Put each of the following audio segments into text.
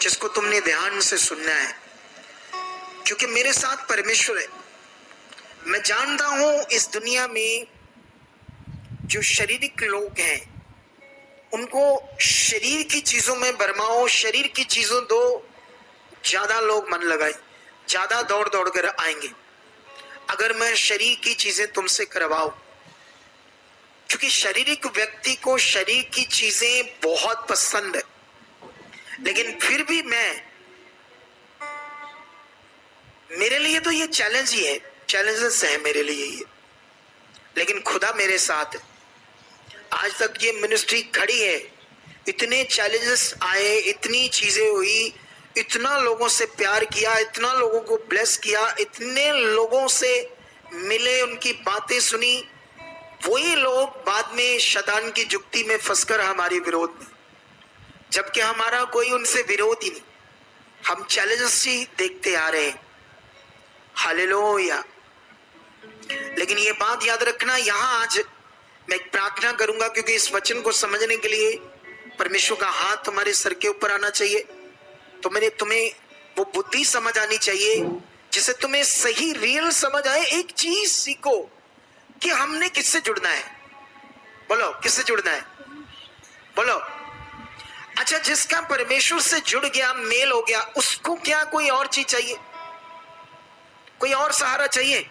जिसको तुमने ध्यान से सुनना है, क्योंकि मेरे साथ परमेश्वर है। मैं जानता हूं इस दुनिया में जो शारीरिक लोग हैं उनको शरीर की चीजों में भरमाओ, शरीर की चीजों दो, ज्यादा लोग मन लगाए, ज्यादा दौड़ दौड़ कर आएंगे। अगर मैं शरीर की चीजें तुमसे करवाऊं, क्योंकि शारीरिक व्यक्ति को शरीर की चीजें बहुत पसंद है, लेकिन फिर भी मेरे लिए तो ये चैलेंज ही है, चैलेंजेस है मेरे लिए ये, लेकिन खुदा मेरे साथ है। आज तक ये मिनिस्ट्री खड़ी है, इतने चैलेंजेस आए, इतनी चीजें हुई, इतना लोगों से प्यार किया, इतना लोगों को ब्लेस किया, इतने लोगों से मिले, उनकी बातें सुनी। वही लोग बाद में शैतान की जुक्ति में फंसकर हमारे विरोध में, जबकि हमारा कोई उनसे विरोध ही नहीं, हम चैलेंजेस ही देखते आ रहे हैं। हालेलुया। लेकिन ये बात याद रखना, यहां आज मैं एक प्रार्थना करूंगा, क्योंकि इस वचन को समझने के लिए परमेश्वर का हाथ तुम्हारे सर के ऊपर आना चाहिए। तो तुम्हें वो बुद्धि समझ आनी चाहिए जिससे तुम्हें सही रियल समझ आए। एक चीज सीखो कि हमने किससे जुड़ना है। बोलो, किससे जुड़ना है? बोलो। अच्छा, जिसका परमेश्वर से जुड़ गया, मेल हो गया, उसको क्या कोई और चीज चाहिए? कोई और सहारा चाहिए?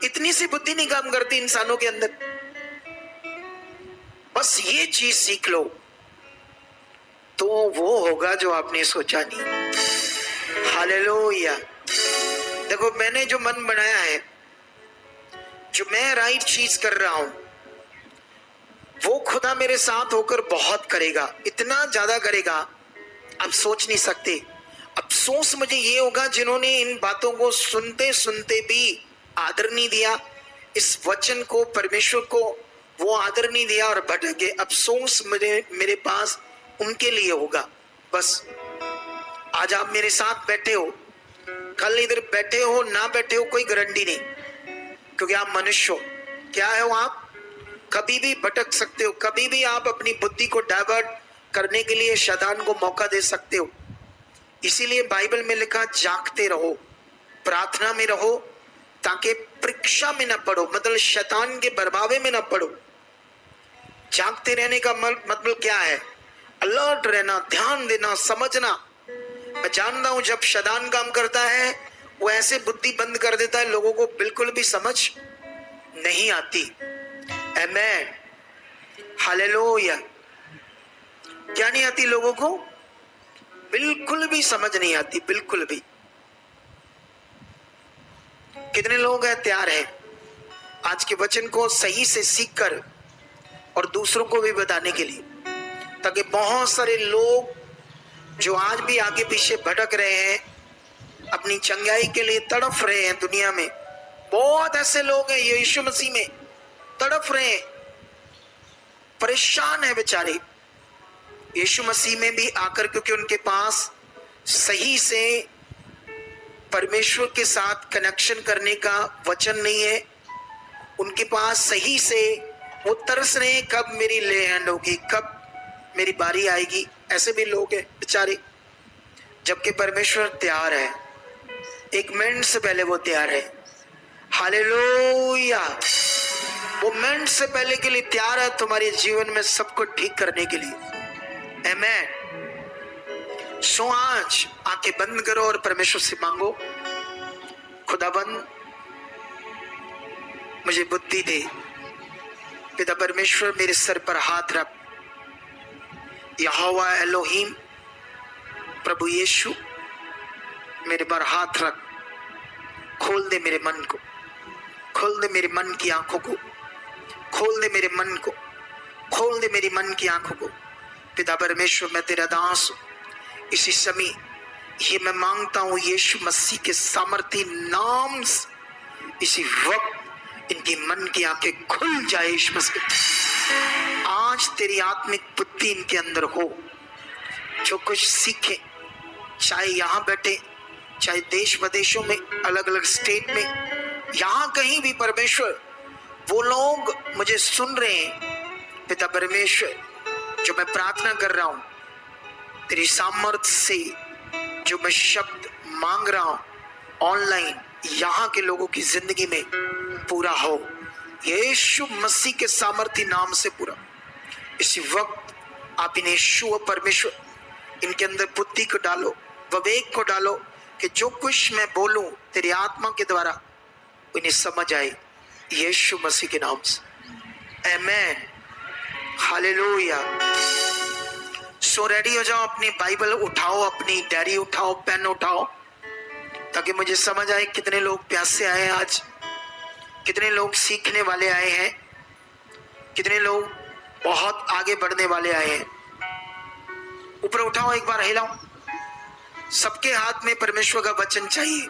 इतनी सी बुद्धि नहीं काम करती इंसानों के अंदर। बस ये चीज सीख लो तो वो होगा जो आपने सोचा नहीं। हालेलुया। देखो, मैंने जो मन बनाया है, जो मैं राइट चीज कर रहा हूं, वो खुदा मेरे साथ होकर बहुत करेगा, इतना ज्यादा करेगा आप सोच नहीं सकते। अफसोस मुझे ये होगा जिन्होंने इन बातों को सुनते सुनते भी आदर नहीं दिया, इस वचन को, परमेश्वर को वो आदर नहीं दिया और भटक गए। अफसोस मेरे पास उनके लिए होगा। बस आज आप मेरे साथ बैठे हो, कल इधर बैठे हो ना बैठे हो कोई गारंटी नहीं, क्योंकि आप मनुष्य हो। क्या है वो? आप कभी भी भटक सकते हो, कभी भी आप अपनी बुद्धि को डाइवर्ट करने के लिए शैतान को मौका दे सकते हो। इसीलिए बाइबल में लिखा, जागते रहो, प्रार्थना में रहो, ताकि परीक्षा में ना पड़ो, मतलब शैतान के बरबावे में ना पड़ो। जागते रहने का मतलब क्या है? अलर्ट रहना, ध्यान देना, समझना। मैं जानता हूं जब शैतान काम करता है वो ऐसे बुद्धि बंद कर देता है, लोगों को बिल्कुल भी समझ नहीं आती। आमेन, हालेलुया। क्या नहीं आती लोगों को? बिल्कुल भी समझ नहीं आती, बिल्कुल भी। कितने लोग हैं तैयार हैं आज के वचन को सही से सीखकर और दूसरों को भी बताने के लिए, ताकि बहुत सारे लोग जो आज भी आगे पीछे भटक रहे हैं, अपनी चंगाई के लिए तड़फ रहे हैं, दुनिया में बहुत ऐसे लोग हैं यीशु मसीह में तड़फ रहे हैं, परेशान है बेचारे यीशु मसीह में भी आकर, क्योंकि उनके पास सही से परमेश्वर के साथ कनेक्शन करने का वचन नहीं है। उनके पास सही से वो तरस रहे हैं, कब मेरी ले हैंड होगी, कब मेरी बारी आएगी। ऐसे भी लोग हैं बेचारे, जबकि परमेश्वर तैयार है, एक मिनट से पहले वो तैयार है। हालेलुया। वो मिनट से पहले के लिए तैयार है तुम्हारे जीवन में सबको ठीक करने के लिए। आमेन। सो आज आंखें बंद करो और परमेश्वर से मांगो, खुदाबंद मुझे बुद्धि दे। पिता परमेश्वर मेरे सर पर हाथ रख। यहोवा एलोहीम, प्रभु यीशु मेरे पर हाथ रख। खोल दे मेरे मन को, खोल दे मेरे मन की आंखों को, खोल दे मेरे मन को, खोल दे मेरी मन की आंखों को। पिता परमेश्वर, मैं तेरा दास हूं, इसी समय ये मैं मांगता हूं यीशु मसीह के सामर्थी नाम से, इसी वक्त इनकी मन की आंखें खुल जाए यीशु मसीह। आज तेरी आत्मिक बुद्धि इनके अंदर हो, जो कुछ सीखे, चाहे यहाँ बैठे, चाहे देश विदेशों में, अलग अलग स्टेट में, यहाँ कहीं भी परमेश्वर वो लोग मुझे सुन रहे हैं। पिता परमेश्वर, जो मैं प्रार्थना कर रहा हूं तेरी सामर्थ्य से जो मैं शब्द मांग रहा हूं ऑनलाइन, यहां के लोगों की जिंदगी में पूरा हो, यीशु मसीह के सामर्थ्य नाम से पूरा। इसी वक्त आप इन यीशु व परमेश्वर, इनके अंदर बुद्धि को डालो, विवेक को डालो कि जो कुछ मैं बोलूं तेरी आत्मा के द्वारा उन्हें समझ आए, यीशु मसीह के नाम से आमेन, हालेलुया। सो रेडी हो जाओ, अपनी बाइबल उठाओ, अपनी डायरी उठाओ, पेन उठाओ, ताकि मुझे समझ आए कितने लोग प्यासे आए हैं आज, कितने लोग सीखने वाले आए हैं, कितने लोग बहुत आगे बढ़ने वाले आए हैं। ऊपर उठाओ, एक बार हिलाओ। सबके हाथ में परमेश्वर का वचन चाहिए।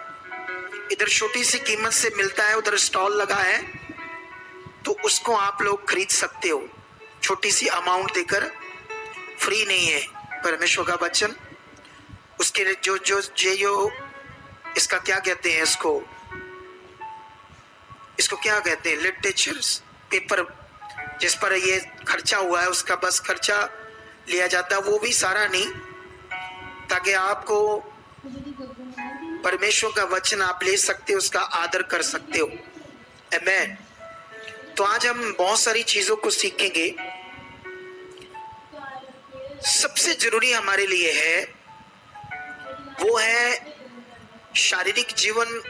इधर छोटी सी कीमत से मिलता है, उधर स्टॉल लगा है, तो उसको आप लोग खरीद सकते हो छोटी सी अमाउंट देकर, फ्री नहीं है परमेश्वर का वचन। उसके जो इसका क्या कहते हैं, इसको क्या कहते हैं, लिटरेचर्स, पेपर जिस पर ये खर्चा हुआ है उसका बस खर्चा लिया जाता है, वो भी सारा नहीं, ताकि आपको परमेश्वर का वचन आप ले सकते हो, उसका आदर कर सकते हो। आमेन। तो आज हम बहुत सारी चीजों को सीखेंगे। सबसे जरूरी हमारे लिए है वो है शारीरिक जीवन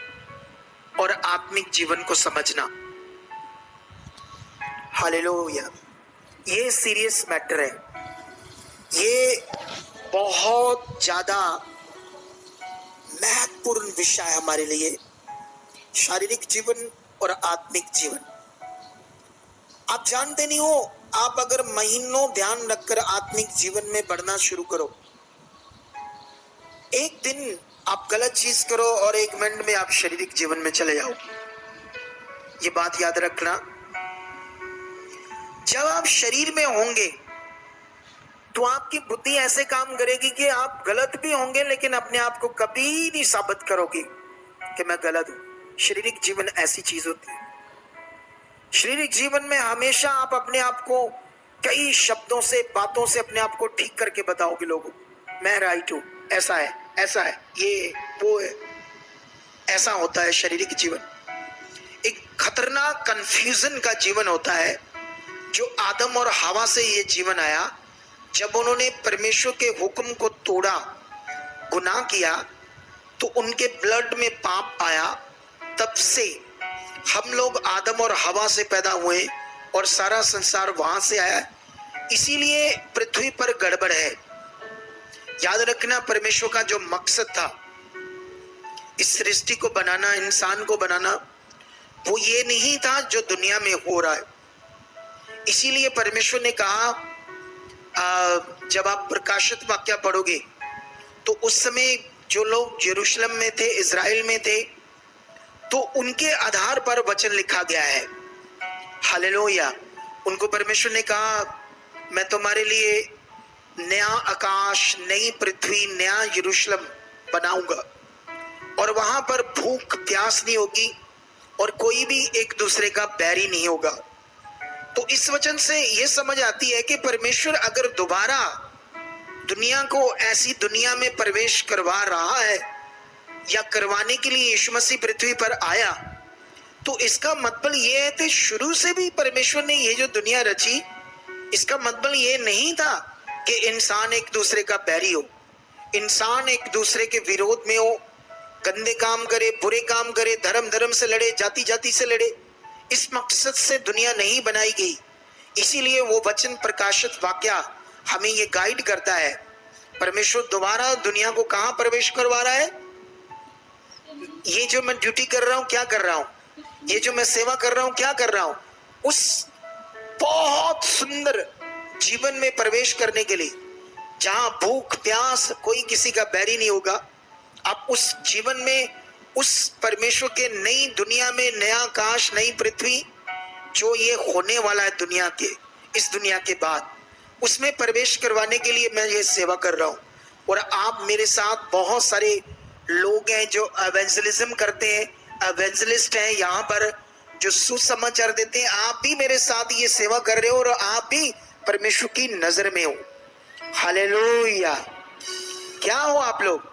और आत्मिक जीवन को समझना। हालेलुया। ये सीरियस मैटर है, ये बहुत ज्यादा महत्वपूर्ण विषय है हमारे लिए, शारीरिक जीवन और आत्मिक जीवन। आप जानते नहीं हो, आप अगर महीनों ध्यान रखकर आत्मिक जीवन में बढ़ना शुरू करो, एक दिन आप गलत चीज करो और 1 मिनट में आप शारीरिक जीवन में चले जाओ। ये बात याद रखना। जब आप शरीर में होंगे तो आपकी बुद्धि ऐसे काम करेगी कि आप गलत भी होंगे, लेकिन अपने आप को कभी नहीं साबित करोगे कि मैं गलत हूं। शारीरिक जीवन ऐसी चीज होती है। शारीरिक जीवन में हमेशा आप अपने आप को कई शब्दों से, बातों से अपने आप को ठीक करके बताओगे लोगों, मैं राइट हूं, ऐसा है, ऐसा है, ये वो है। ऐसा होता है शारीरिक जीवन। एक खतरनाक कंफ्यूजन का जीवन होता है जो आदम और हवा से ये जीवन आया। जब उन्होंने परमेश्वर के हुक्म को तोड़ा, गुनाह किया, तो उनके ब्लड में पाप आया। तब से हम लोग आदम और हवा से पैदा हुए और सारा संसार वहां से आया। इसीलिए पृथ्वी पर गड़बड़ है। याद रखना, परमेश्वर का जो मकसद था इस सृष्टि को बनाना, इंसान को बनाना, वो ये नहीं था जो दुनिया में हो रहा है। इसीलिए परमेश्वर ने कहा, जब आप प्रकाशित वाक्य पढ़ोगे तो उस समय जो लोग यरूशलेम में थे, इज़राइल में थे, तो उनके आधार पर वचन लिखा गया है। हालेलुया। उनको परमेश्वर ने कहा, मैं तुम्हारे लिए नया आकाश, नई पृथ्वी, नया यरूशलेम बनाऊंगा और वहां पर भूख प्यास नहीं होगी और कोई भी एक दूसरे का बैरी नहीं होगा। तो इस वचन से यह समझ आती है कि परमेश्वर अगर दोबारा दुनिया को ऐसी दुनिया में प्रवेश करवा रहा है या करवाने के लिए यीशु मसीह पृथ्वी पर आया, तो इसका मतलब यह है कि शुरू से भी परमेश्वर ने ये जो दुनिया रची, इसका मतलब ये नहीं था कि इंसान एक दूसरे का बैरी हो, इंसान एक दूसरे के विरोध में हो, गंदे काम करे, बुरे काम करे, धर्म धर्म से लड़े, जाति जाति से लड़े। इस मकसद से दुनिया नहीं बनाई गई। इसीलिए वो वचन प्रकाशित वाक्य हमें ये गाइड करता है। परमेश्वर दोबारा दुनिया को कहां प्रवेश करवा रहा है? ये जो मैं ड्यूटी कर रहा हूं, क्या कर रहा हूं, ये जो मैं सेवा कर रहा हूं, क्या कर रहा हूं, उस बहुत सुंदर जीवन में प्रवेश करने के लिए, जहां भूख प्यास, कोई किसी का बैरी नहीं होगा। आप उस जीवन में, उस परमेश्वर के नई दुनिया में, नया आकाश, नई पृथ्वी जो ये होने वाला है दुनिया के, इस दुनिया के बाद, उसमें प्रवेश करवाने के लिए मैं ये सेवा कर रहा हूं। और आप मेरे साथ, बहुत सारे लोग हैं जो एवेंजलिज्म करते हैं, एवेंजलिस्ट हैं यहाँ पर, जो सुसमाचार देते हैं। आप भी मेरे साथ ये सेवा कर रहे हो और आप भी परमेश्वर की नजर में हो। हालेलुया। क्या हो आप लोग?